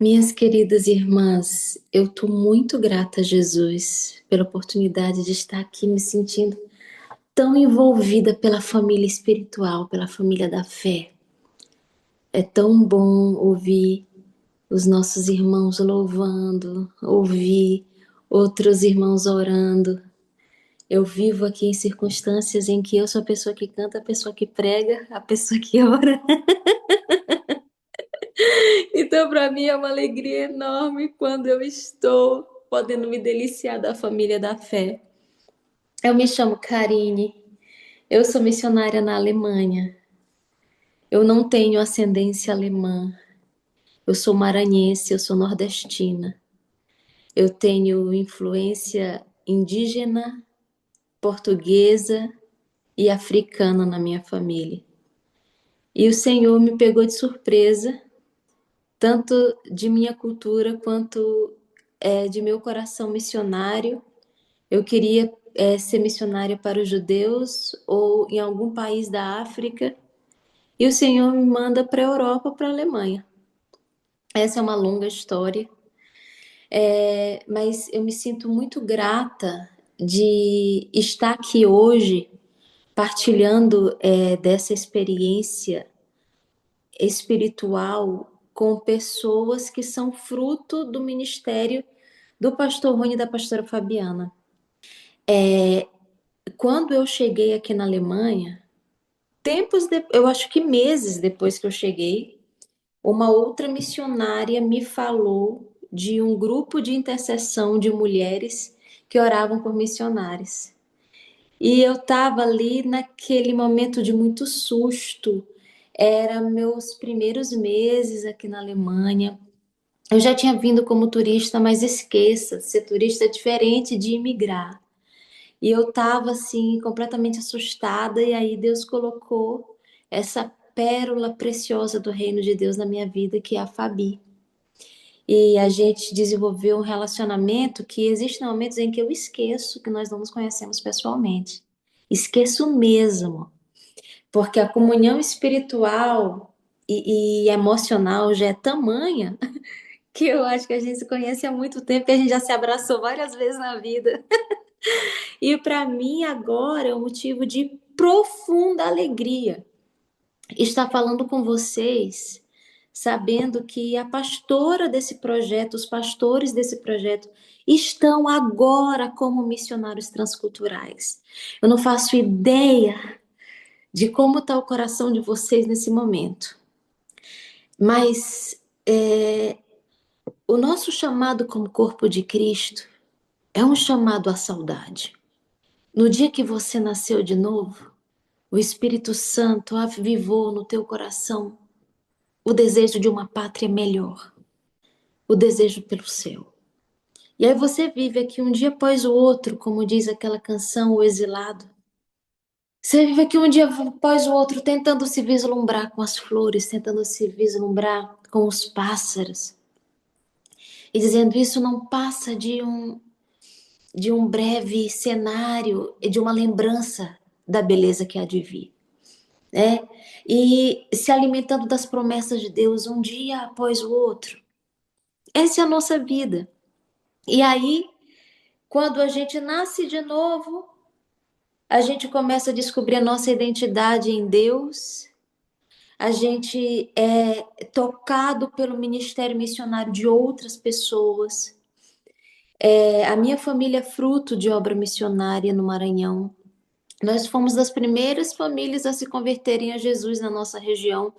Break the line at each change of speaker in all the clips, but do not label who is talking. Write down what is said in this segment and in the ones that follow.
Minhas queridas irmãs, eu estou muito grata a Jesus pela oportunidade de estar aqui me sentindo tão envolvida pela família espiritual, pela família da fé. É tão bom ouvir os nossos irmãos louvando, ouvir outros irmãos orando. Eu vivo aqui em circunstâncias em que eu sou a pessoa que canta, a pessoa que prega, a pessoa que ora. Então, para mim é uma alegria enorme quando eu estou podendo me deliciar da família da fé. Eu me chamo Karine, eu sou missionária na Alemanha. Eu não tenho ascendência alemã, eu sou maranhense, eu sou nordestina. Eu tenho influência indígena, portuguesa e africana na minha família. E o Senhor me pegou de surpresa, tanto de minha cultura quanto de meu coração missionário. Eu queria ser missionária para os judeus ou em algum país da África. E o Senhor me manda para a Europa, para a Alemanha. Essa é uma longa história, mas eu me sinto muito grata de estar aqui hoje partilhando dessa experiência espiritual com pessoas que são fruto do ministério do pastor Rony e da pastora Fabiana. Quando eu cheguei aqui na Alemanha, eu acho que meses depois que eu cheguei, uma outra missionária me falou de um grupo de intercessão de mulheres que oravam por missionários. E eu estava ali naquele momento de muito susto. Era meus primeiros meses aqui na Alemanha. Eu já tinha vindo como turista, mas esqueça, ser turista é diferente de imigrar. E eu estava assim, completamente assustada, e aí Deus colocou essa pérola preciosa do reino de Deus na minha vida, que é a Fabi. E a gente desenvolveu um relacionamento que existem momentos em que eu esqueço que nós não nos conhecemos pessoalmente. Esqueço mesmo, porque a comunhão espiritual e emocional já é tamanha que eu acho que a gente se conhece há muito tempo, que a gente já se abraçou várias vezes na vida. E para mim agora é um motivo de profunda alegria estar falando com vocês, sabendo que a pastora desse projeto, os pastores desse projeto, estão agora como missionários transculturais. Eu não faço ideia de como está o coração de vocês nesse momento, mas o nosso chamado como corpo de Cristo é um chamado à saudade. No dia que você nasceu de novo, o Espírito Santo avivou no teu coração o desejo de uma pátria melhor, o desejo pelo céu. E aí você vive aqui um dia após o outro, como diz aquela canção, O Exilado. Você vive aqui um dia após o outro, tentando se vislumbrar com as flores, tentando se vislumbrar com os pássaros. E dizendo, isso não passa de um breve cenário, de uma lembrança da beleza que há de vir. Né? E se alimentando das promessas de Deus um dia após o outro. Essa é a nossa vida. E aí, quando a gente nasce de novo, a gente começa a descobrir a nossa identidade em Deus, a gente é tocado pelo ministério missionário de outras pessoas. A minha família é fruto de obra missionária no Maranhão. Nós fomos das primeiras famílias a se converterem a Jesus na nossa região,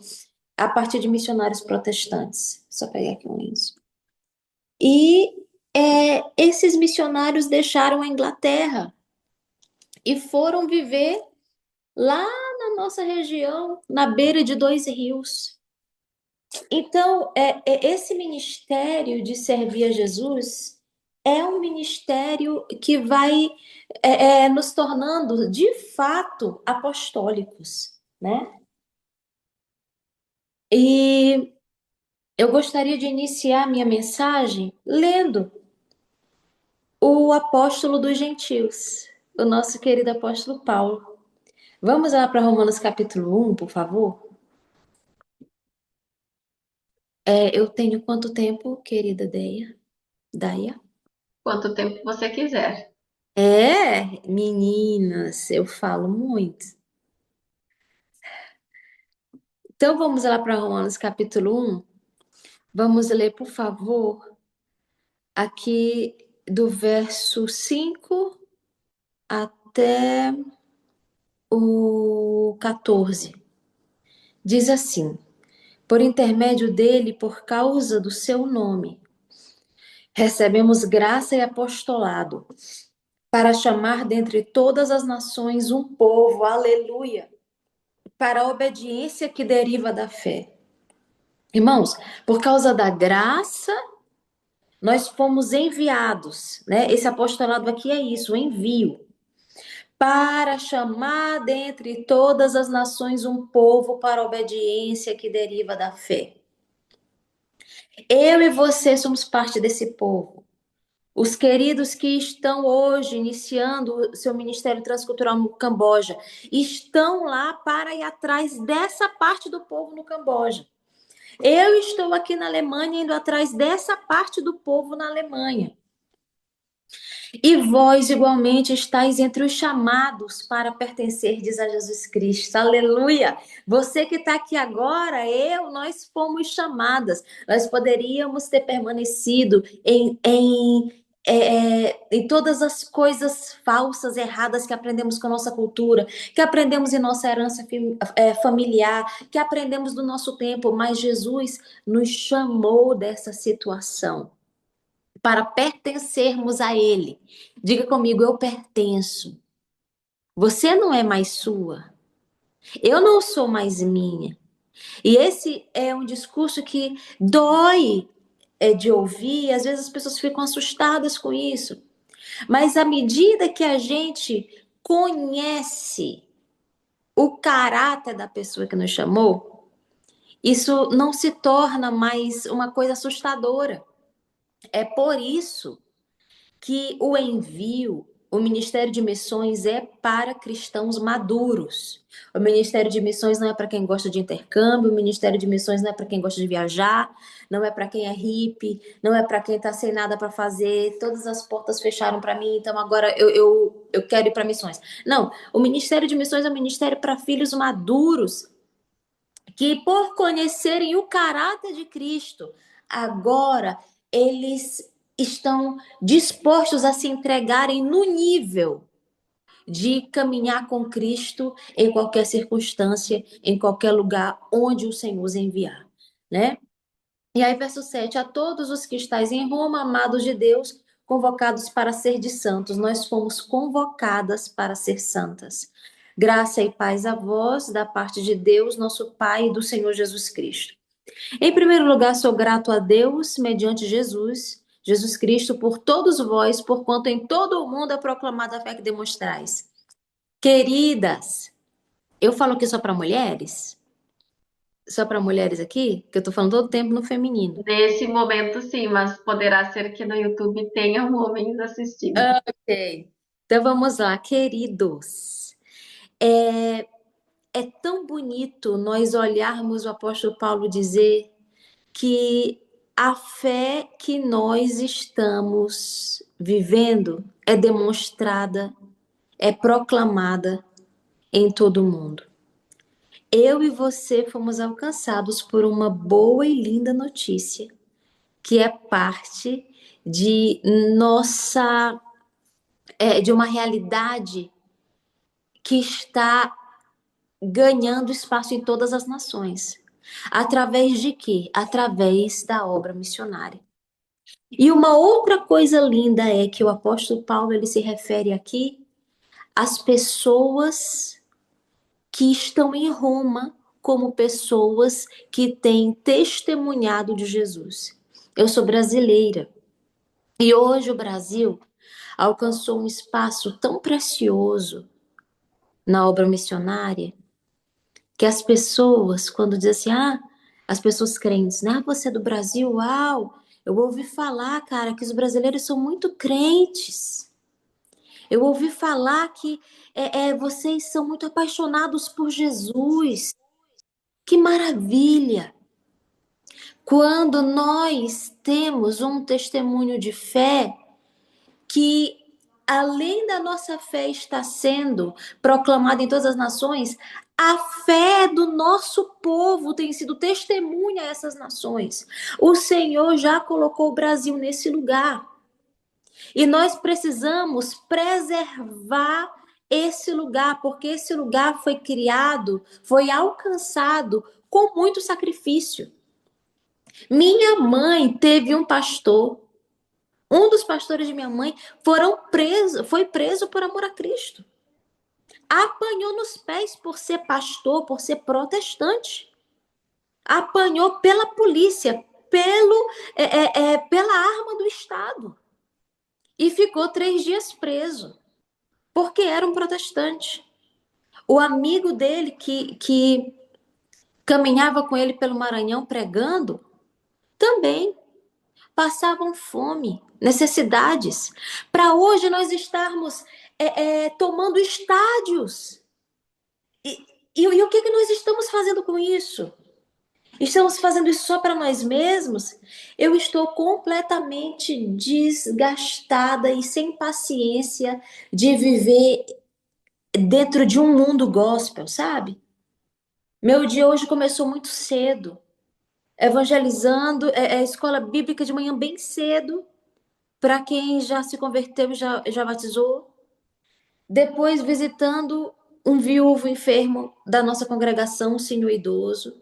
a partir de missionários protestantes. Só pegar aqui um lenço. E esses missionários deixaram a Inglaterra e foram viver lá na nossa região, na beira de dois rios. Então, esse ministério de servir a Jesus é um ministério que vai nos tornando, de fato, apostólicos, né? E eu gostaria de iniciar minha mensagem lendo o apóstolo dos gentios, o nosso querido apóstolo Paulo. Vamos lá para Romanos capítulo 1, por favor? Eu tenho quanto tempo, querida Deia? Daia?
Quanto tempo você quiser.
Meninas, eu falo muito. Então vamos lá para Romanos capítulo 1. Vamos ler, por favor, aqui do verso 5 até o 14. Diz assim: por intermédio dele, por causa do seu nome, recebemos graça e apostolado para chamar dentre todas as nações um povo, aleluia, para a obediência que deriva da fé. Irmãos, por causa da graça, nós fomos enviados, né? Esse apostolado aqui é isso, o envio, para chamar dentre todas as nações um povo para a obediência que deriva da fé. Eu e você somos parte desse povo. Os queridos que estão hoje iniciando seu ministério transcultural no Camboja estão lá para ir atrás dessa parte do povo no Camboja. Eu estou aqui na Alemanha indo atrás dessa parte do povo na Alemanha. E vós, igualmente, estáis entre os chamados para pertencerdes a Jesus Cristo. Aleluia! Você que está aqui agora, nós fomos chamadas. Nós poderíamos ter permanecido em todas as coisas falsas, erradas que aprendemos com a nossa cultura, que aprendemos em nossa herança familiar, que aprendemos do nosso tempo, mas Jesus nos chamou dessa situação para pertencermos a Ele. Diga comigo, eu pertenço. Você não é mais sua. Eu não sou mais minha. E esse é um discurso que dói de ouvir, e às vezes as pessoas ficam assustadas com isso. Mas à medida que a gente conhece o caráter da pessoa que nos chamou, isso não se torna mais uma coisa assustadora. É por isso que o envio, o Ministério de Missões é para cristãos maduros. O Ministério de Missões não é para quem gosta de intercâmbio, o Ministério de Missões não é para quem gosta de viajar, não é para quem é hippie, não é para quem está sem nada para fazer, todas as portas fecharam para mim, então agora eu quero ir para missões. Não, o Ministério de Missões é um ministério para filhos maduros, que por conhecerem o caráter de Cristo, agora eles estão dispostos a se entregarem no nível de caminhar com Cristo em qualquer circunstância, em qualquer lugar onde o Senhor os enviar, né? E aí, verso 7, a todos os que estáis em Roma, amados de Deus, convocados para ser de santos, nós fomos convocadas para ser santas. Graça e paz a vós, da parte de Deus, nosso Pai e do Senhor Jesus Cristo. Em primeiro lugar, sou grato a Deus, mediante Jesus Cristo, por todos vós, porquanto em todo o mundo é proclamada a fé que demonstrais. Queridas, eu falo aqui só para mulheres? Só para mulheres aqui? Que eu tô falando todo tempo no feminino.
Nesse momento, sim, mas poderá ser que no YouTube tenham homens assistindo.
Ok. Então vamos lá, queridos. É, é tão bonito nós olharmos o apóstolo Paulo dizer que a fé que nós estamos vivendo é demonstrada, é proclamada em todo o mundo. Eu e você fomos alcançados por uma boa e linda notícia, que é parte de nossa, de uma realidade que está ganhando espaço em todas as nações. Através de quê? Através da obra missionária. E uma outra coisa linda é que o apóstolo Paulo ele se refere aqui às pessoas que estão em Roma como pessoas que têm testemunhado de Jesus. Eu sou brasileira e hoje o Brasil alcançou um espaço tão precioso na obra missionária que as pessoas, quando dizem assim, as pessoas crentes, né? Você é do Brasil? Uau! Eu ouvi falar, cara, que os brasileiros são muito crentes. Eu ouvi falar que vocês são muito apaixonados por Jesus. Que maravilha! Quando nós temos um testemunho de fé que, além da nossa fé estar sendo proclamada em todas as nações, a fé do nosso povo tem sido testemunha a essas nações. O Senhor já colocou o Brasil nesse lugar. E nós precisamos preservar esse lugar, porque esse lugar foi criado, foi alcançado com muito sacrifício. Minha mãe teve um pastor, um dos pastores de minha mãe foi preso por amor a Cristo. Apanhou nos pés por ser pastor, por ser protestante. Apanhou pela polícia, pela arma do Estado. E ficou 3 dias preso, porque era um protestante. O amigo dele que caminhava com ele pelo Maranhão pregando, também passavam fome, necessidades. Para hoje nós estarmos tomando estádios. E o que nós estamos fazendo com isso? Estamos fazendo isso só para nós mesmos? Eu estou completamente desgastada e sem paciência de viver dentro de um mundo gospel, sabe? Meu dia hoje começou muito cedo, evangelizando, escola bíblica de manhã bem cedo, para quem já se converteu, já batizou. Depois visitando um viúvo enfermo da nossa congregação, um senhor idoso.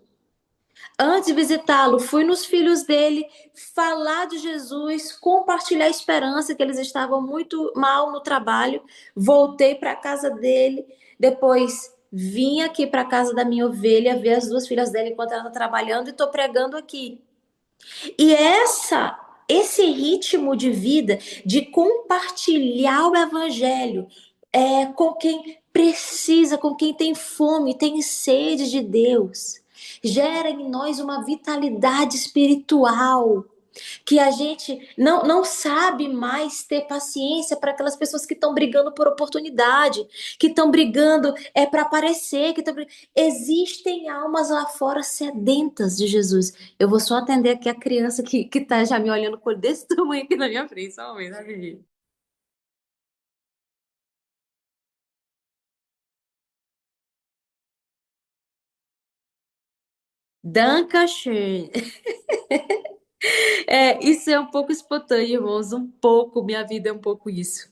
Antes de visitá-lo, fui nos filhos dele falar de Jesus, compartilhar a esperança, que eles estavam muito mal no trabalho. Voltei para a casa dele, depois vim aqui para a casa da minha ovelha, ver as 2 filhas dela enquanto ela está trabalhando e estou pregando aqui. E esse ritmo de vida, de compartilhar o evangelho com quem precisa, com quem tem fome, tem sede de Deus, gera em nós uma vitalidade espiritual que a gente não sabe mais ter paciência para aquelas pessoas que estão brigando por oportunidade, que estão brigando para aparecer, existem almas lá fora sedentas de Jesus. Eu vou só atender aqui a criança que tá já me olhando com desse tamanho aqui na minha frente, só um momento, rapidinho. Dankeschön. Isso é um pouco espontâneo, irmãos, um pouco, minha vida é um pouco isso.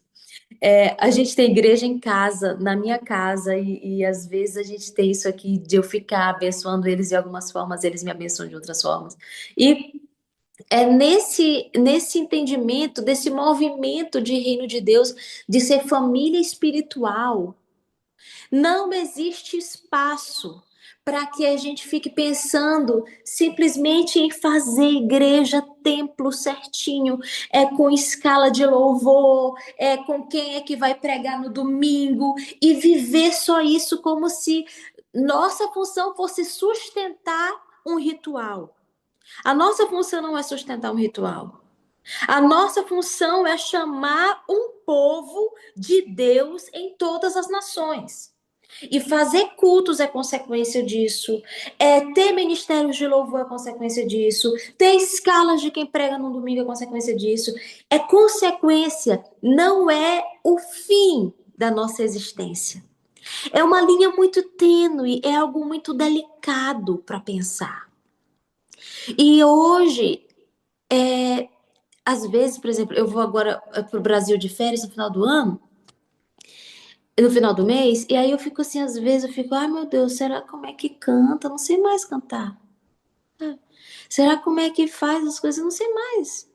A gente tem igreja em casa, na minha casa, e às vezes a gente tem isso aqui de eu ficar abençoando eles de algumas formas, eles me abençoam de outras formas. E é nesse entendimento, desse movimento de reino de Deus, de ser família espiritual, não existe espaço para que a gente fique pensando simplesmente em fazer igreja, templo certinho, com escala de louvor, com quem é que vai pregar no domingo, e viver só isso como se nossa função fosse sustentar um ritual. A nossa função não é sustentar um ritual. A nossa função é chamar um povo de Deus em todas as nações. E fazer cultos é consequência disso. Ter ministérios de louvor é consequência disso. Ter escalas de quem prega no domingo é consequência disso. É consequência, não é o fim da nossa existência. É uma linha muito tênue, é algo muito delicado para pensar. E hoje, às vezes, por exemplo, eu vou agora para o Brasil de férias no final do ano, no final do mês, e aí eu fico assim, às vezes eu fico, ai meu Deus, será como é que canta? Eu não sei mais cantar. Será como é que faz as coisas? Eu não sei mais.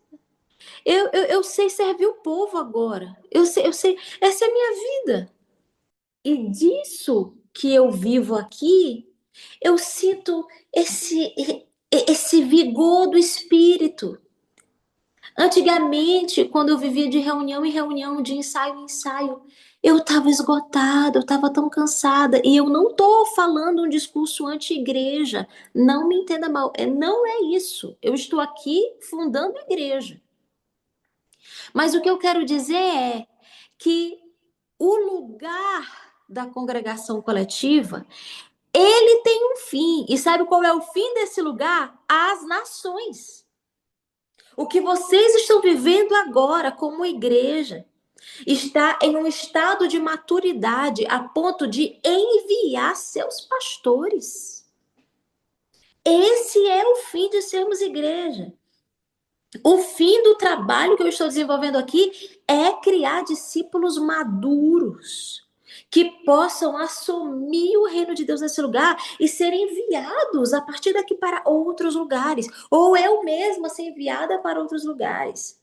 Eu sei servir o povo agora. Eu sei, essa é a minha vida. E disso que eu vivo aqui, eu sinto esse vigor do espírito. Antigamente, quando eu vivia de reunião em reunião, de ensaio em ensaio, eu estava esgotada, eu estava tão cansada. E eu não estou falando um discurso anti-igreja. Não me entenda mal. Não é isso. Eu estou aqui fundando a igreja. Mas o que eu quero dizer é que o lugar da congregação coletiva Ele tem um fim. E sabe qual é o fim desse lugar? As nações. O que vocês estão vivendo agora como igreja está em um estado de maturidade a ponto de enviar seus pastores. Esse é o fim de sermos igreja. O fim do trabalho que eu estou desenvolvendo aqui é criar discípulos maduros que possam assumir o reino de Deus nesse lugar e serem enviados a partir daqui para outros lugares, ou eu mesma ser enviada para outros lugares.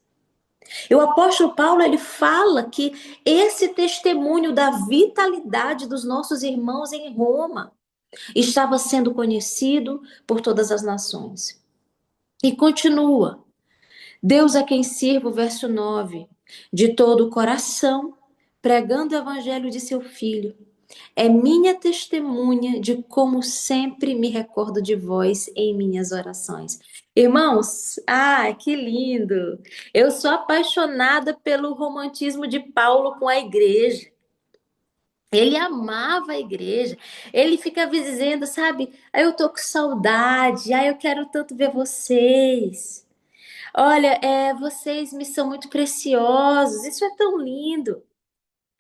E o apóstolo Paulo, ele fala que esse testemunho da vitalidade dos nossos irmãos em Roma estava sendo conhecido por todas as nações. E continua. Deus é quem sirvo, verso 9, de todo o coração, pregando o evangelho de seu Filho. É minha testemunha de como sempre me recordo de vós em minhas orações. Irmãos, que lindo! Eu sou apaixonada pelo romantismo de Paulo com a igreja. Ele amava a igreja. Ele ficava dizendo, sabe? Eu tô com saudade. Eu quero tanto ver vocês. Olha, vocês me são muito preciosos. Isso é tão lindo.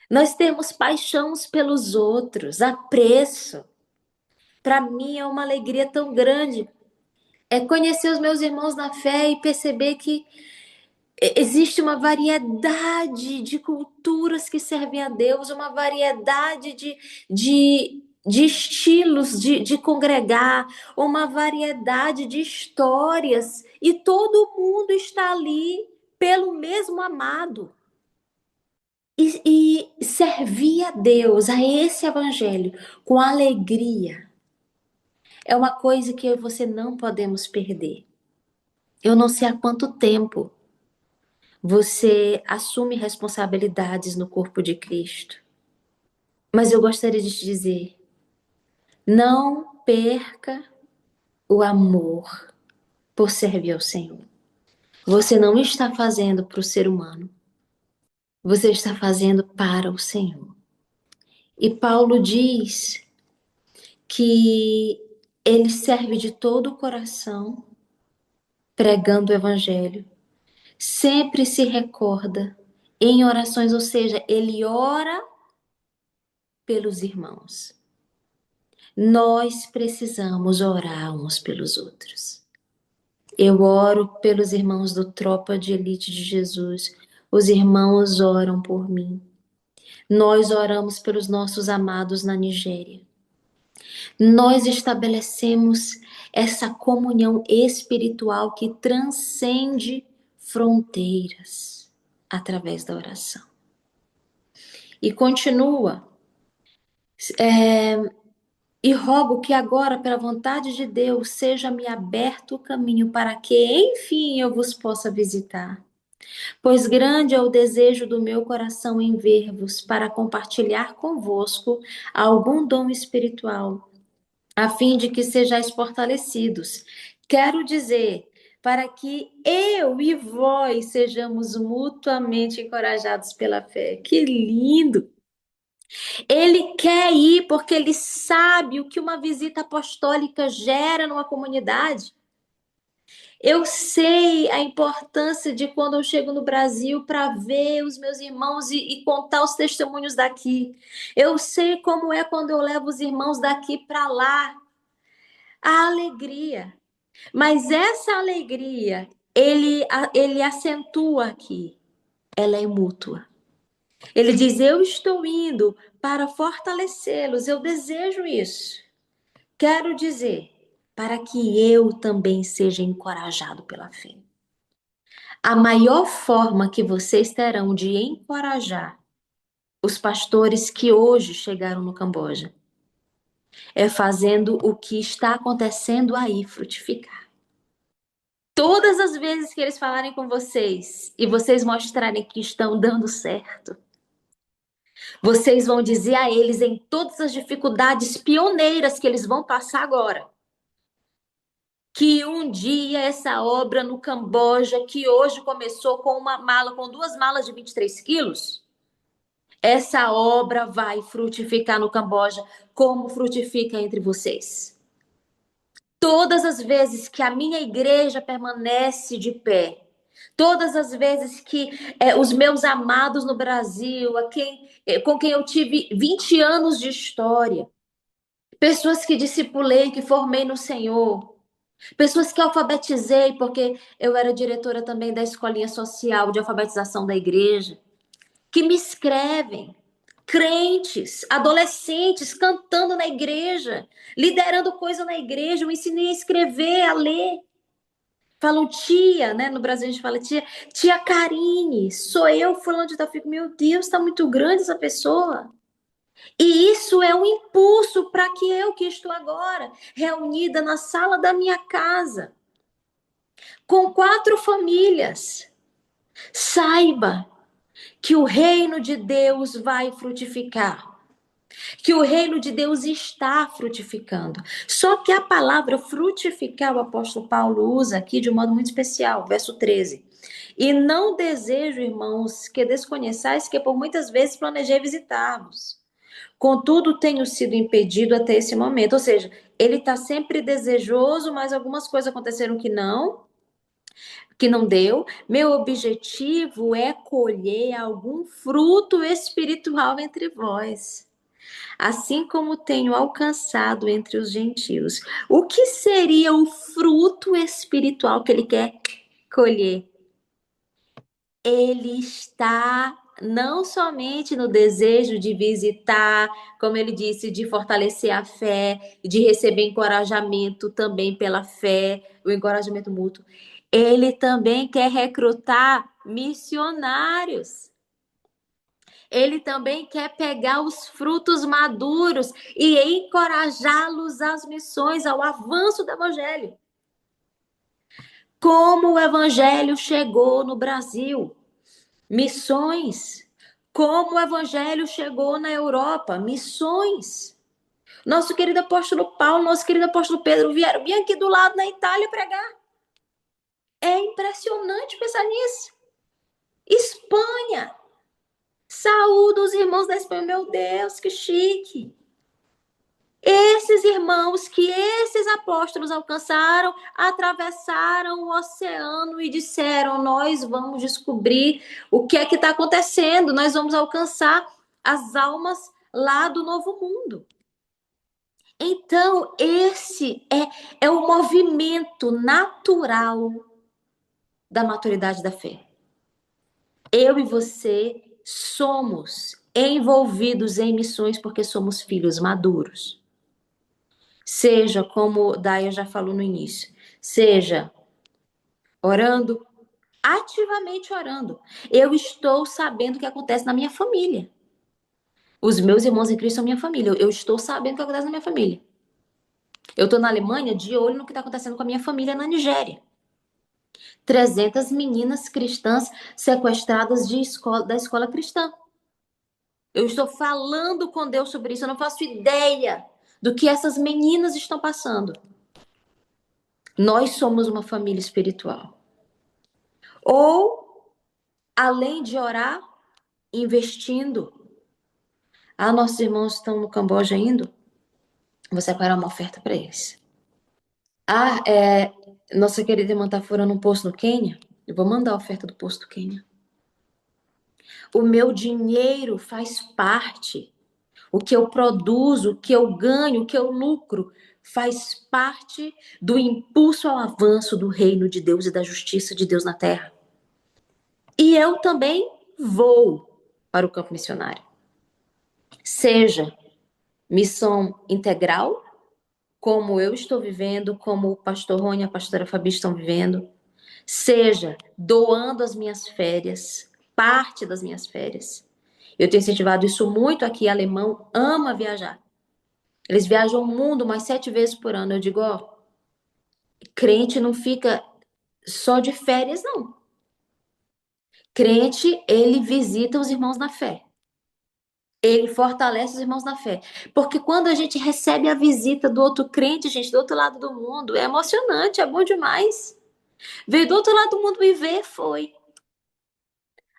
Nós temos paixão uns pelos outros, apreço. Para mim é uma alegria tão grande. É conhecer os meus irmãos na fé e perceber que existe uma variedade de culturas que servem a Deus, uma variedade de estilos de congregar, uma variedade de histórias, e todo mundo está ali pelo mesmo amado. E servir a Deus, a esse evangelho, com alegria, é uma coisa que eu e você não podemos perder. Eu não sei há quanto tempo você assume responsabilidades no corpo de Cristo. Mas eu gostaria de te dizer, não perca o amor por servir ao Senhor. Você não está fazendo para o ser humano. Você está fazendo para o Senhor. E Paulo diz que ele serve de todo o coração, pregando o evangelho. Sempre se recorda em orações, ou seja, ele ora pelos irmãos. Nós precisamos orar uns pelos outros. Eu oro pelos irmãos do Tropa de Elite de Jesus. Os irmãos oram por mim. Nós oramos pelos nossos amados na Nigéria. Nós estabelecemos essa comunhão espiritual que transcende fronteiras através da oração. E continua. E rogo que agora, pela vontade de Deus, seja-me aberto o caminho para que, enfim, eu vos possa visitar. Pois grande é o desejo do meu coração em ver-vos, para compartilhar convosco algum dom espiritual, a fim de que sejais fortalecidos. Quero dizer, para que eu e vós sejamos mutuamente encorajados pela fé. Que lindo! Ele quer ir porque ele sabe o que uma visita apostólica gera numa comunidade. Eu sei a importância de quando eu chego no Brasil para ver os meus irmãos e contar os testemunhos daqui. Eu sei como é quando eu levo os irmãos daqui para lá. A alegria. Mas essa alegria, ele acentua aqui. Ela é mútua. Ele diz: eu estou indo para fortalecê-los, eu desejo isso. Quero dizer, para que eu também seja encorajado pela fé. A maior forma que vocês terão de encorajar os pastores que hoje chegaram no Camboja é fazendo o que está acontecendo aí frutificar. Todas as vezes que eles falarem com vocês e vocês mostrarem que estão dando certo, vocês vão dizer a eles em todas as dificuldades pioneiras que eles vão passar agora, que um dia essa obra no Camboja, que hoje começou com uma mala, com 2 malas de 23 quilos, Essa obra vai frutificar no Camboja, como frutifica entre vocês. Todas as vezes que a minha igreja permanece de pé, todas as vezes que os meus amados no Brasil, com quem eu tive 20 anos de história, pessoas que discipulei, que formei no Senhor, pessoas que alfabetizei, porque eu era diretora também da escolinha social de alfabetização da igreja, que me escrevem, crentes, adolescentes cantando na igreja, liderando coisa na igreja, eu ensinei a escrever, a ler. Falam tia, né? No Brasil a gente fala tia, tia Karine, sou eu fulano de tal. Fico, meu Deus, está muito grande essa pessoa. E isso é um impulso para que eu, que estou agora, reunida na sala da minha casa, com 4 famílias, saiba que o reino de Deus vai frutificar. Que o reino de Deus está frutificando. Só que a palavra frutificar, o apóstolo Paulo usa aqui de um modo muito especial, verso 13. E não desejo, irmãos, que desconheçais que por muitas vezes planejei visitar-vos. Contudo, tenho sido impedido até esse momento. Ou seja, ele está sempre desejoso, mas algumas coisas aconteceram que não deu. Meu objetivo é colher algum fruto espiritual entre vós, assim como tenho alcançado entre os gentios. O que seria o fruto espiritual que ele quer colher? Ele está não somente no desejo de visitar, como ele disse, de fortalecer a fé, de receber encorajamento também pela fé, o encorajamento mútuo. Ele também quer recrutar missionários. Ele também quer pegar os frutos maduros e encorajá-los às missões, ao avanço do evangelho. Como o evangelho chegou no Brasil? Missões. Como o evangelho chegou na Europa? Missões. Nosso querido apóstolo Paulo, nosso querido apóstolo Pedro vieram bem aqui do lado na Itália pregar. É impressionante pensar nisso. Espanha. Saúde os irmãos da Espanha. Meu Deus, que chique. Esses irmãos que esses apóstolos alcançaram, atravessaram o oceano e disseram: nós vamos descobrir o que é que está acontecendo, nós vamos alcançar as almas lá do novo mundo. Então, esse é o movimento natural da maturidade da fé. Eu e você somos envolvidos em missões porque somos filhos maduros. Seja, como Daya já falou no início, seja orando, ativamente orando. Eu estou sabendo o que acontece na minha família. Os meus irmãos em Cristo são minha família. Eu estou sabendo o que acontece na minha família. Eu estou na Alemanha de olho no que está acontecendo com a minha família na Nigéria. 300 meninas cristãs sequestradas da escola cristã. Eu estou falando com Deus sobre isso. Eu não faço ideia do que essas meninas estão passando. Nós somos uma família espiritual. Ou, além de orar, investindo. Ah, nossos irmãos estão no Camboja indo. Vou separar uma oferta para eles. Ah, nossa querida irmã está furando um poço no Quênia. Eu vou mandar a oferta do poço do Quênia. O meu dinheiro faz parte. O que eu produzo, o que eu ganho, o que eu lucro, faz parte do impulso ao avanço do reino de Deus e da justiça de Deus na terra. E eu também vou para o campo missionário. Seja missão integral, como eu estou vivendo, como o pastor Rony e a pastora Fabi estão vivendo, seja doando as minhas férias, parte das minhas férias. Eu tenho incentivado isso muito aqui. Alemão ama viajar. Eles viajam o mundo mais 7 vezes por ano. Eu digo, ó, crente não fica só de férias, não. Crente, ele visita os irmãos na fé. Ele fortalece os irmãos na fé. Porque quando a gente recebe a visita do outro crente, gente, do outro lado do mundo, é emocionante, é bom demais. Veio do outro lado do mundo me ver, foi.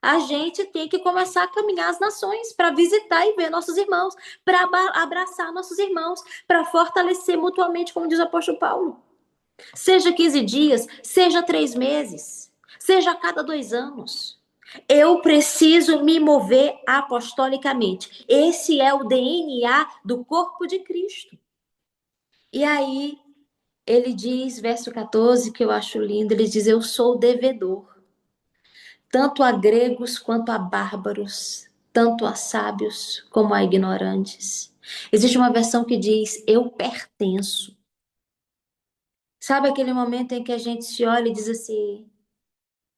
A gente tem que começar a caminhar as nações para visitar e ver nossos irmãos, para abraçar nossos irmãos, para fortalecer mutuamente, como diz o apóstolo Paulo. Seja 15 dias, seja 3 meses, seja a cada 2 anos. Eu preciso me mover apostolicamente. Esse é o DNA do corpo de Cristo. E aí, ele diz, verso 14, que eu acho lindo, ele diz: eu sou devedor, tanto a gregos quanto a bárbaros, tanto a sábios como a ignorantes. Existe uma versão que diz: eu pertenço. Sabe aquele momento em que a gente se olha e diz assim,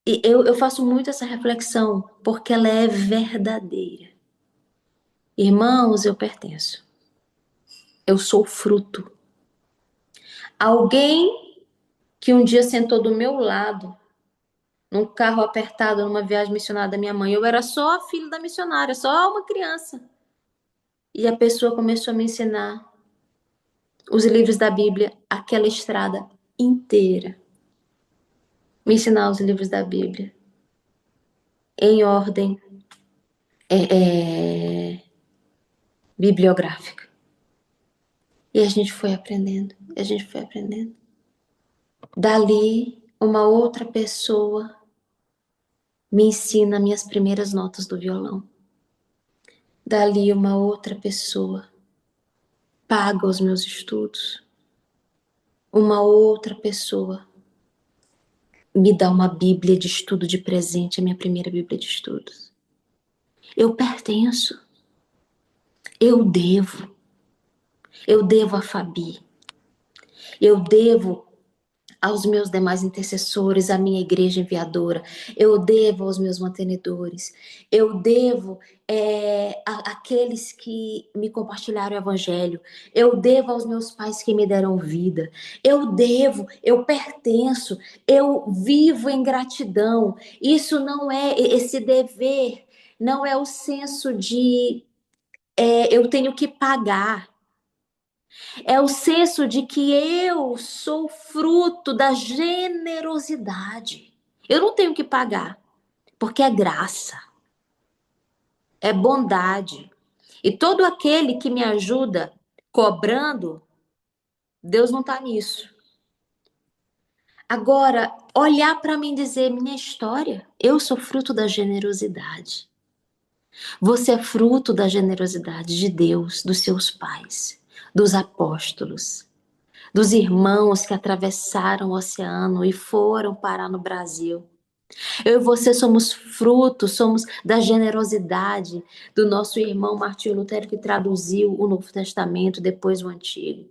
e eu faço muito essa reflexão, porque ela é verdadeira. Irmãos, eu pertenço. Eu sou fruto. Alguém que um dia sentou do meu lado, num carro apertado, numa viagem missionária da minha mãe. Eu era só a filha da missionária, só uma criança. E a pessoa começou a me ensinar os livros da Bíblia, aquela estrada inteira. Me ensinar os livros da Bíblia em ordem bibliográfica. E a gente foi aprendendo, a gente foi aprendendo. Dali, uma outra pessoa me ensina minhas primeiras notas do violão. Dali, uma outra pessoa paga os meus estudos. Uma outra pessoa me dá uma Bíblia de estudo de presente, a minha primeira Bíblia de estudos. Eu pertenço. Eu devo. Eu devo a Fabi. Eu devo aos meus demais intercessores, à minha igreja enviadora. Eu devo aos meus mantenedores. Eu devo àqueles que me compartilharam o evangelho. Eu devo aos meus pais que me deram vida. Eu devo, eu pertenço, eu vivo em gratidão. Isso não é esse dever, não é o senso de eu tenho que pagar. É o senso de que eu sou fruto da generosidade. Eu não tenho que pagar, porque é graça, é bondade. E todo aquele que me ajuda cobrando, Deus não está nisso. Agora, olhar para mim e dizer: minha história, eu sou fruto da generosidade. Você é fruto da generosidade de Deus, dos seus pais, dos apóstolos, dos irmãos que atravessaram o oceano e foram parar no Brasil. Eu e você somos frutos, somos da generosidade do nosso irmão Martinho Lutero, que traduziu o Novo Testamento, depois o Antigo.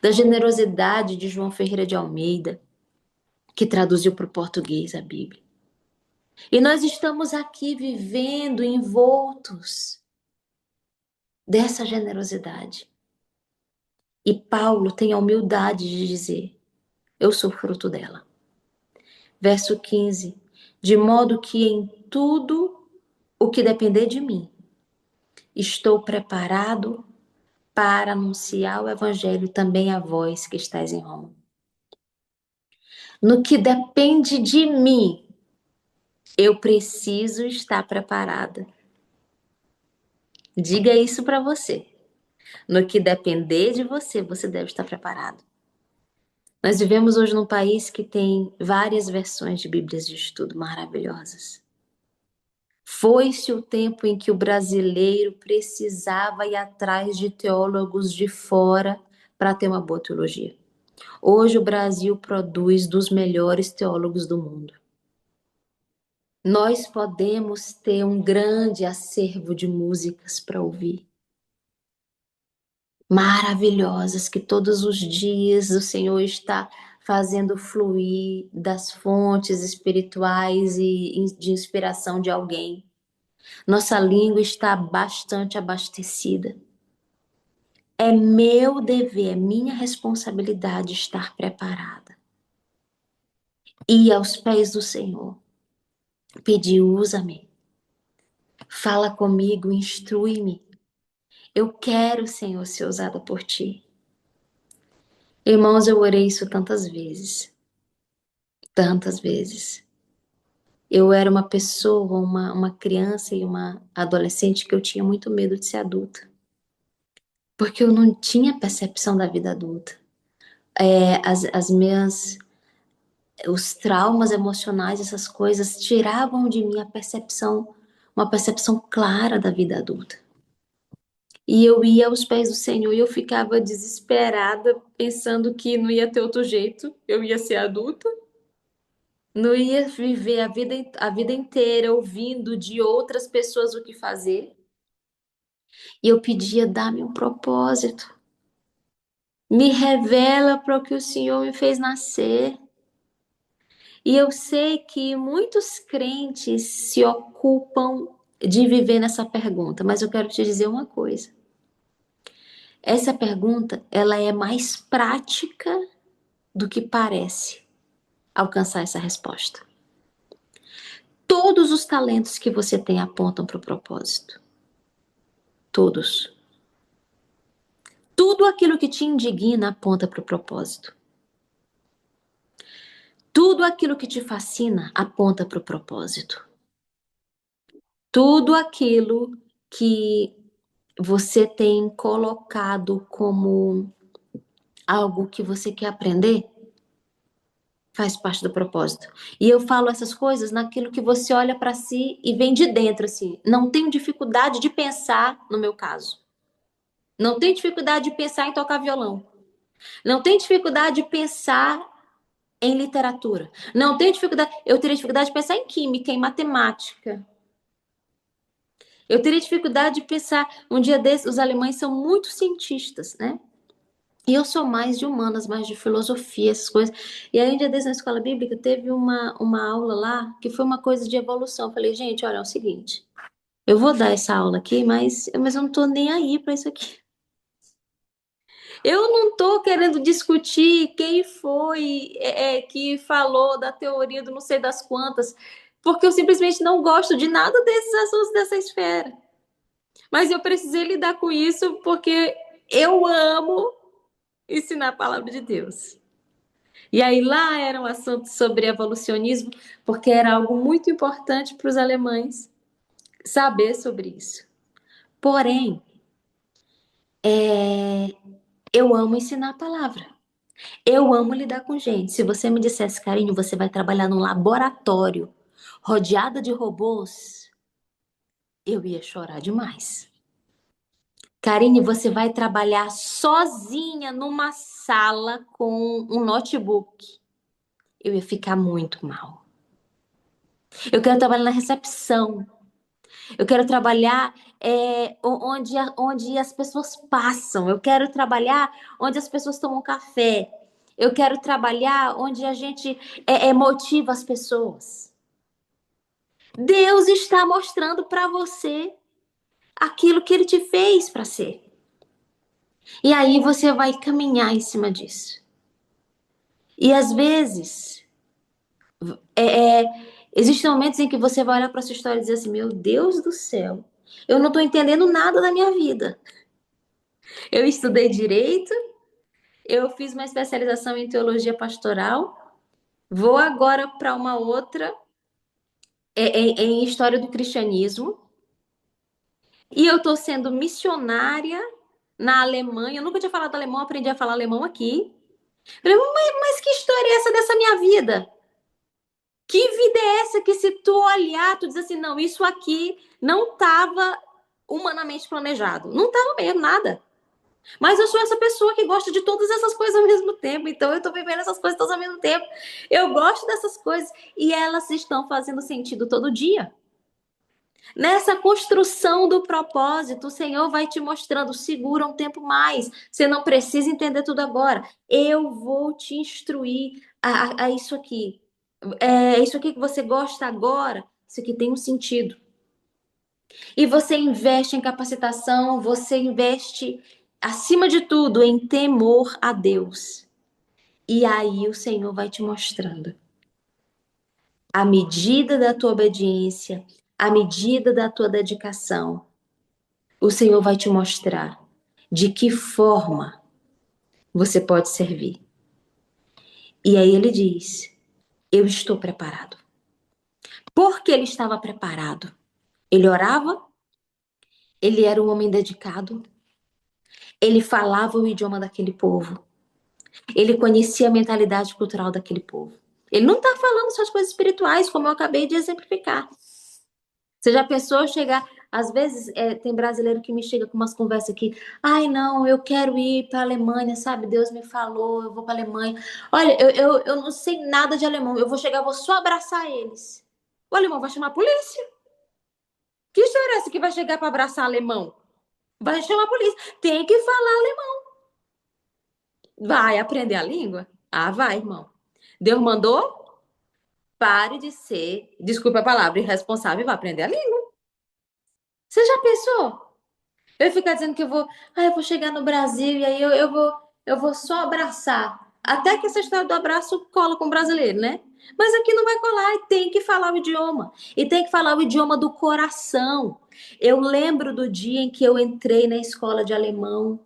Da generosidade de João Ferreira de Almeida, que traduziu para o português a Bíblia. E nós estamos aqui vivendo envoltos dessa generosidade. E Paulo tem a humildade de dizer: eu sou fruto dela. Verso 15: de modo que em tudo o que depender de mim, estou preparado para anunciar o evangelho também a vós que estáis em Roma. No que depende de mim, eu preciso estar preparada. Diga isso para você. No que depender de você, você deve estar preparado. Nós vivemos hoje num país que tem várias versões de Bíblias de estudo maravilhosas. Foi-se o tempo em que o brasileiro precisava ir atrás de teólogos de fora para ter uma boa teologia. Hoje o Brasil produz dos melhores teólogos do mundo. Nós podemos ter um grande acervo de músicas para ouvir. Maravilhosas, que todos os dias o Senhor está fazendo fluir das fontes espirituais e de inspiração de alguém. Nossa língua está bastante abastecida. É meu dever, é minha responsabilidade estar preparada. Ir aos pés do Senhor, pedir: usa-me, fala comigo, instrui-me. Eu quero, Senhor, ser usada por ti. Irmãos, eu orei isso tantas vezes. Tantas vezes. Eu era uma pessoa, uma criança e uma adolescente que eu tinha muito medo de ser adulta. Porque eu não tinha percepção da vida adulta. As minhas, os traumas emocionais, essas coisas, tiravam de mim a percepção, uma percepção clara da vida adulta. E eu ia aos pés do Senhor e eu ficava desesperada, pensando que não ia ter outro jeito, eu ia ser adulta, não ia viver a vida inteira ouvindo de outras pessoas o que fazer. E eu pedia, dá-me um propósito, me revela para o que o Senhor me fez nascer. E eu sei que muitos crentes se ocupam de viver nessa pergunta, mas eu quero te dizer uma coisa. Essa pergunta, ela é mais prática do que parece alcançar essa resposta. Todos os talentos que você tem apontam para o propósito. Todos. Tudo aquilo que te indigna aponta para o propósito. Tudo aquilo que te fascina aponta para o propósito. Tudo aquilo que você tem colocado como algo que você quer aprender faz parte do propósito. E eu falo essas coisas naquilo que você olha para si e vem de dentro, assim. Não tenho dificuldade de pensar, no meu caso. Não tenho dificuldade de pensar em tocar violão. Não tenho dificuldade de pensar em literatura. Não tenho dificuldade. Eu teria dificuldade de pensar em química, em matemática. Eu teria dificuldade de pensar. Um dia desses, os alemães são muito cientistas, né? E eu sou mais de humanas, mais de filosofia, essas coisas. E aí, um dia desses, na escola bíblica, teve uma aula lá que foi uma coisa de evolução. Eu falei, gente, olha, é o seguinte. Eu vou dar essa aula aqui, mas eu não tô nem aí para isso aqui. Eu não tô querendo discutir quem foi que falou da teoria do não sei das quantas, porque eu simplesmente não gosto de nada desses assuntos dessa esfera. Mas eu precisei lidar com isso porque eu amo ensinar a palavra de Deus. E aí lá era um assunto sobre evolucionismo, porque era algo muito importante para os alemães saber sobre isso. Porém, eu amo ensinar a palavra. Eu amo lidar com gente. Se você me dissesse, carinho, você vai trabalhar num laboratório rodeada de robôs, eu ia chorar demais. Karine, você vai trabalhar sozinha numa sala com um notebook. Eu ia ficar muito mal. Eu quero trabalhar na recepção. Eu quero trabalhar onde as pessoas passam. Eu quero trabalhar onde as pessoas tomam café. Eu quero trabalhar onde a gente motiva as pessoas. Deus está mostrando para você aquilo que Ele te fez para ser. E aí você vai caminhar em cima disso. E às vezes, é, é, existem momentos em que você vai olhar para sua história e dizer assim: meu Deus do céu, eu não estou entendendo nada da minha vida. Eu estudei direito, eu fiz uma especialização em teologia pastoral, vou agora para uma outra em história do cristianismo, e eu estou sendo missionária na Alemanha. Eu nunca tinha falado alemão, aprendi a falar alemão aqui. Falei, mas que história é essa dessa minha vida? Que vida é essa que se tu olhar, tu diz assim, não, isso aqui não estava humanamente planejado. Não estava mesmo, nada. Mas eu sou essa pessoa que gosta de todas essas coisas ao mesmo tempo. Então eu tô vivendo essas coisas todas ao mesmo tempo. Eu gosto dessas coisas e elas estão fazendo sentido todo dia. Nessa construção do propósito, o Senhor vai te mostrando, segura um tempo mais. Você não precisa entender tudo agora. Eu vou te instruir a isso aqui. Isso aqui que você gosta agora, isso aqui tem um sentido. E você investe em capacitação, você investe, acima de tudo, em temor a Deus. E aí o Senhor vai te mostrando. À medida da tua obediência, à medida da tua dedicação, o Senhor vai te mostrar de que forma você pode servir. E aí ele diz: eu estou preparado. Porque ele estava preparado. Ele orava, ele era um homem dedicado, ele falava o idioma daquele povo, ele conhecia a mentalidade cultural daquele povo. Ele não está falando só de coisas espirituais, como eu acabei de exemplificar. Você já pensou chegar. Às vezes tem brasileiro que me chega com umas conversas aqui. Ai, não, eu quero ir para a Alemanha, sabe? Deus me falou, eu vou para a Alemanha. Olha, eu não sei nada de alemão. Eu vou chegar, vou só abraçar eles. O alemão vai chamar a polícia. Que história é essa que vai chegar para abraçar alemão? Vai chamar a polícia. Tem que falar alemão. Vai aprender a língua? Ah, vai, irmão. Deus mandou? Pare de ser, desculpa a palavra, irresponsável e vai aprender a língua. Você já pensou? Eu ia ficar dizendo que eu vou chegar no Brasil e aí eu vou só abraçar. Até que essa história do abraço cola com o brasileiro, né? Mas aqui não vai colar e tem que falar o idioma. E tem que falar o idioma do coração. Eu lembro do dia em que eu entrei na escola de alemão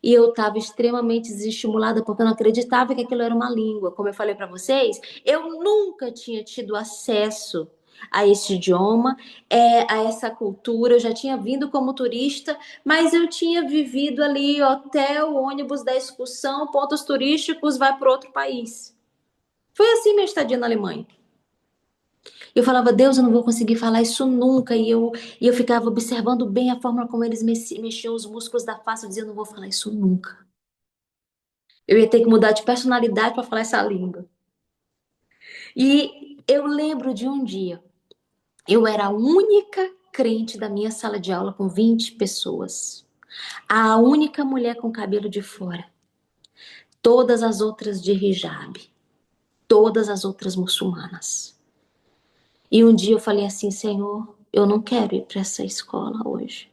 e eu estava extremamente desestimulada porque eu não acreditava que aquilo era uma língua. Como eu falei para vocês, eu nunca tinha tido acesso a esse idioma, a essa cultura. Eu já tinha vindo como turista, mas eu tinha vivido ali hotel, ônibus da excursão, pontos turísticos, vai para outro país. Foi assim minha estadia na Alemanha. Eu falava, Deus, eu não vou conseguir falar isso nunca. E eu ficava observando bem a forma como eles mexiam os músculos da face. Eu dizia, eu não vou falar isso nunca. Eu ia ter que mudar de personalidade para falar essa língua. E eu lembro de um dia, eu era a única crente da minha sala de aula com 20 pessoas. A única mulher com cabelo de fora. Todas as outras de hijab. Todas as outras muçulmanas. E um dia eu falei assim, Senhor, eu não quero ir para essa escola hoje.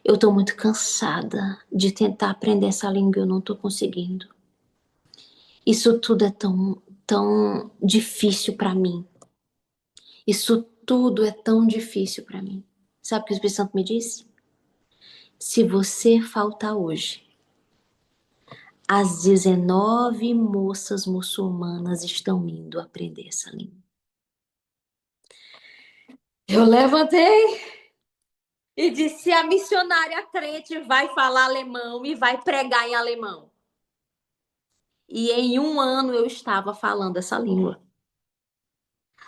Eu estou muito cansada de tentar aprender essa língua e eu não estou conseguindo. Isso tudo é tão difícil para mim. Isso tudo é tão difícil para mim. Sabe o que o Espírito Santo me disse? Se você faltar hoje, as 19 moças muçulmanas estão indo aprender essa língua. Eu levantei e disse: a missionária crente vai falar alemão e vai pregar em alemão. E em um ano eu estava falando essa língua.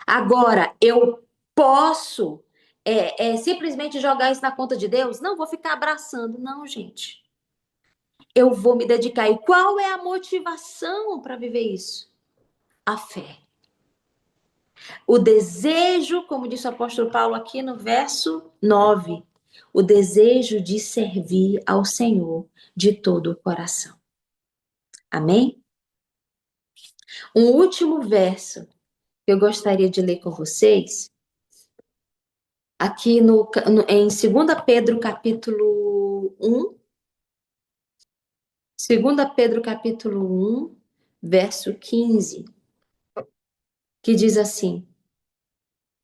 Agora, eu posso simplesmente jogar isso na conta de Deus? Não, vou ficar abraçando. Não, gente. Eu vou me dedicar. E qual é a motivação para viver isso? A fé. O desejo, como disse o apóstolo Paulo aqui no verso 9, o desejo de servir ao Senhor de todo o coração. Amém? Um último verso que eu gostaria de ler com vocês, aqui em 2 Pedro capítulo 1, 2 Pedro capítulo 1, verso 15, que diz assim,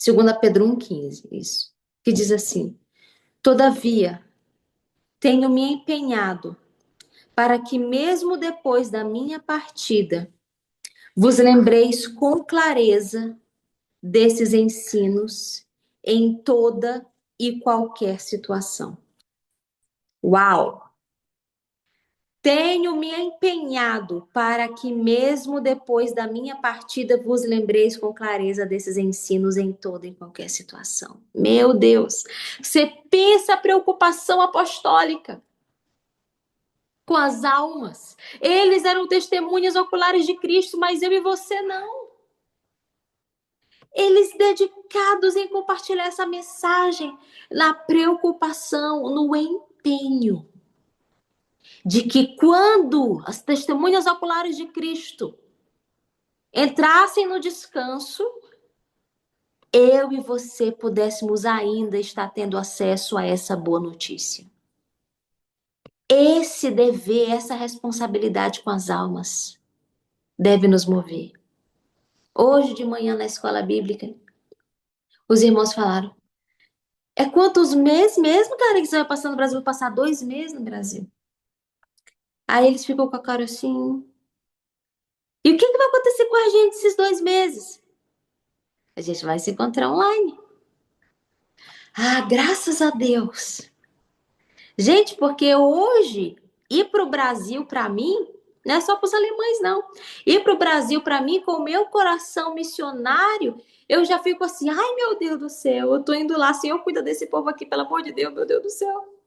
2 Pedro 1,15, isso. Que diz assim: todavia, tenho me empenhado para que, mesmo depois da minha partida, vos lembreis com clareza desses ensinos em toda e qualquer situação. Uau! Tenho me empenhado para que, mesmo depois da minha partida, vos lembreis com clareza desses ensinos em toda e qualquer situação. Meu Deus! Você pensa a preocupação apostólica com as almas. Eles eram testemunhas oculares de Cristo, mas eu e você não. Eles dedicados em compartilhar essa mensagem, na preocupação, no empenho de que quando as testemunhas oculares de Cristo entrassem no descanso, eu e você pudéssemos ainda estar tendo acesso a essa boa notícia. Esse dever, essa responsabilidade com as almas deve nos mover. Hoje de manhã na escola bíblica, os irmãos falaram: é quantos meses mesmo, cara, que você vai passar no Brasil? Vou passar 2 meses no Brasil. Aí eles ficam com a cara assim. E o que vai acontecer com a gente esses 2 meses? A gente vai se encontrar online. Ah, graças a Deus. Gente, porque hoje ir para o Brasil para mim não é só para os alemães, não. Ir para o Brasil para mim, com o meu coração missionário, eu já fico assim, ai meu Deus do céu, eu tô indo lá, Senhor, cuida desse povo aqui, pelo amor de Deus, meu Deus do céu.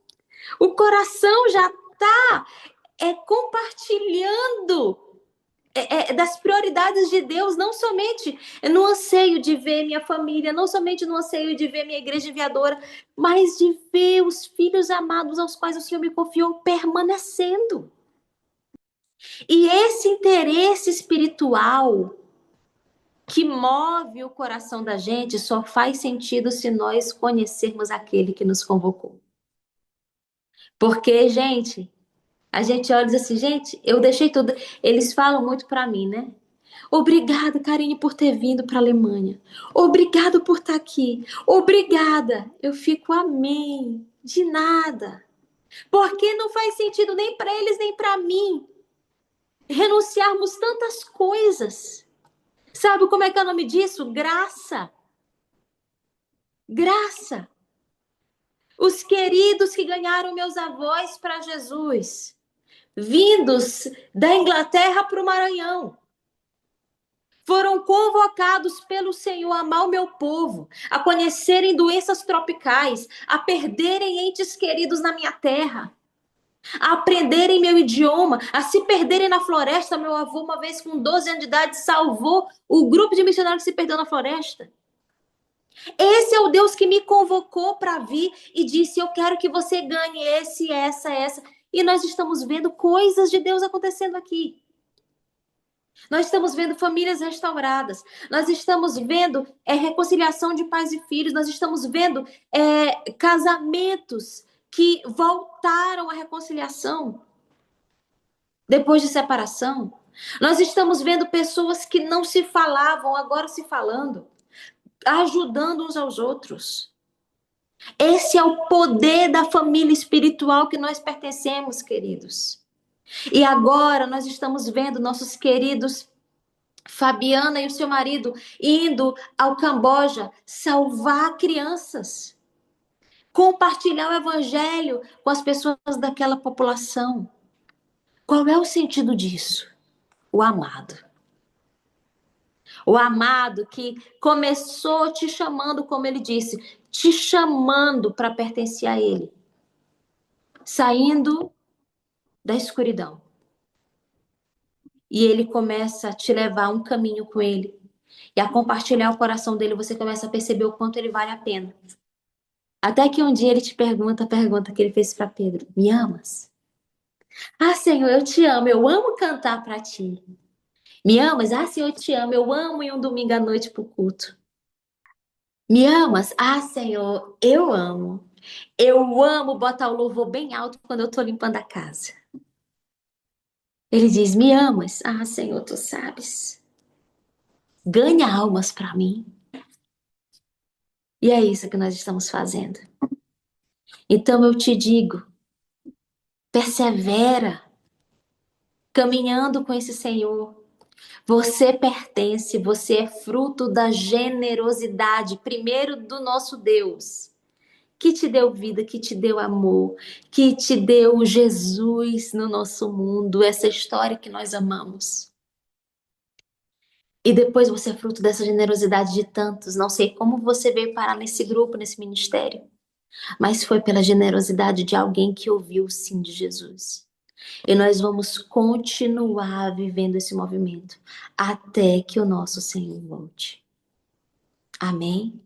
O coração já tá compartilhando das prioridades de Deus, não somente no anseio de ver minha família, não somente no anseio de ver minha igreja enviadora, mas de ver os filhos amados aos quais o Senhor me confiou permanecendo. E esse interesse espiritual que move o coração da gente só faz sentido se nós conhecermos aquele que nos convocou. Porque, gente, a gente olha e diz assim, gente, eu deixei tudo. Eles falam muito para mim, né? Obrigada, Karine, por ter vindo para a Alemanha. Obrigado por estar aqui. Obrigada. Eu fico amém. De nada. Porque não faz sentido nem para eles nem para mim renunciarmos tantas coisas. Sabe como é que é o nome disso? Graça. Graça. Os queridos que ganharam meus avós para Jesus, vindos da Inglaterra para o Maranhão, foram convocados pelo Senhor a amar o meu povo, a conhecerem doenças tropicais, a perderem entes queridos na minha terra, a aprenderem meu idioma, a se perderem na floresta. Meu avô, uma vez com 12 anos de idade, salvou o grupo de missionários que se perdeu na floresta. Esse é o Deus que me convocou para vir e disse, eu quero que você ganhe esse, essa. E nós estamos vendo coisas de Deus acontecendo aqui. Nós estamos vendo famílias restauradas, nós estamos vendo reconciliação de pais e filhos, nós estamos vendo casamentos que voltaram à reconciliação depois de separação. Nós estamos vendo pessoas que não se falavam, agora se falando, ajudando uns aos outros. Esse é o poder da família espiritual que nós pertencemos, queridos. E agora nós estamos vendo nossos queridos Fabiana e o seu marido indo ao Camboja salvar crianças, compartilhar o evangelho com as pessoas daquela população. Qual é o sentido disso? O amado. O amado que começou te chamando, como ele disse, te chamando para pertencer a ele, saindo da escuridão. E ele começa a te levar um caminho com ele. E a compartilhar o coração dele, você começa a perceber o quanto ele vale a pena. Até que um dia ele te pergunta a pergunta que ele fez para Pedro: Me amas? Ah, Senhor, eu te amo. Eu amo cantar para ti. Me amas? Ah, Senhor, eu te amo. Eu amo ir um domingo à noite pro culto. Me amas? Ah, Senhor, eu amo. Eu amo botar o louvor bem alto quando eu tô limpando a casa. Ele diz: Me amas? Ah, Senhor, tu sabes. Ganha almas para mim. E é isso que nós estamos fazendo. Então eu te digo, persevera caminhando com esse Senhor. Você pertence, você é fruto da generosidade, primeiro do nosso Deus, que te deu vida, que te deu amor, que te deu Jesus no nosso mundo, essa história que nós amamos. E depois você é fruto dessa generosidade de tantos. Não sei como você veio parar nesse grupo, nesse ministério, mas foi pela generosidade de alguém que ouviu o sim de Jesus. E nós vamos continuar vivendo esse movimento até que o nosso Senhor volte. Amém?